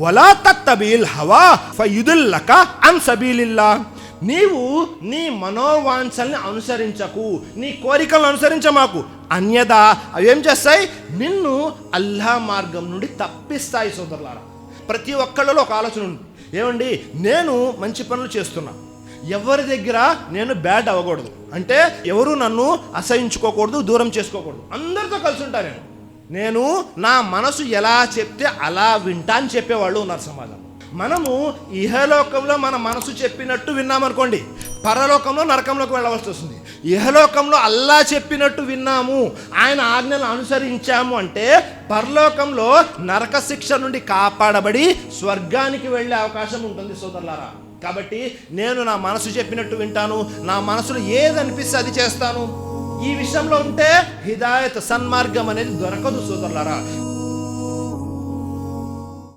వలా తత్తబిల్ హవా ఫయుదిల్లక అన్ సబీలిల్లా. నీవు నీ మనోవాంఛల్ని అనుసరించకు, నీ కోరికలను అనుసరించమాకు. అన్యదా అవేం చేస్తాయి? నిన్ను అల్లా మార్గం నుండి తప్పిస్తాయి. సోదరులారా, ప్రతి ఒక్కళ్ళలో ఒక ఆలోచన ఉంది. ఏమండి, నేను మంచి పనులు చేస్తున్నా, ఎవరి దగ్గర నేను బ్యాడ్ అవ్వకూడదు, అంటే ఎవరు నన్ను అసహించుకోకూడదు, దూరం చేసుకోకూడదు, అందరితో కలిసి ఉంటా. నేను నా మనసు ఎలా చెప్తే అలా వింటా అని చెప్పేవాళ్ళు ఉన్నారు సమాజం. మనము ఇహలోకంలో మన మనసు చెప్పినట్టు విన్నామనుకోండి, పరలోకంలో నరకంలోకి వెళ్ళవలసి వస్తుంది. ఇహలోకంలో అల్లా చెప్పినట్టు విన్నాము, ఆయన ఆజ్ఞలను అనుసరించాము అంటే పరలోకంలో నరక శిక్ష నుండి కాపాడబడి స్వర్గానికి వెళ్ళే అవకాశం ఉంటుంది సోదరులారా. కాబట్టి నేను నా మనసు చెప్పినట్టు వింటాను, నా మనసులో ఏది అనిపిస్తే అది చేస్తాను. ఈ విషయంలో ఉంటే హిదాయత్, సన్మార్గం అనేది దొరకదు సోదరులారా.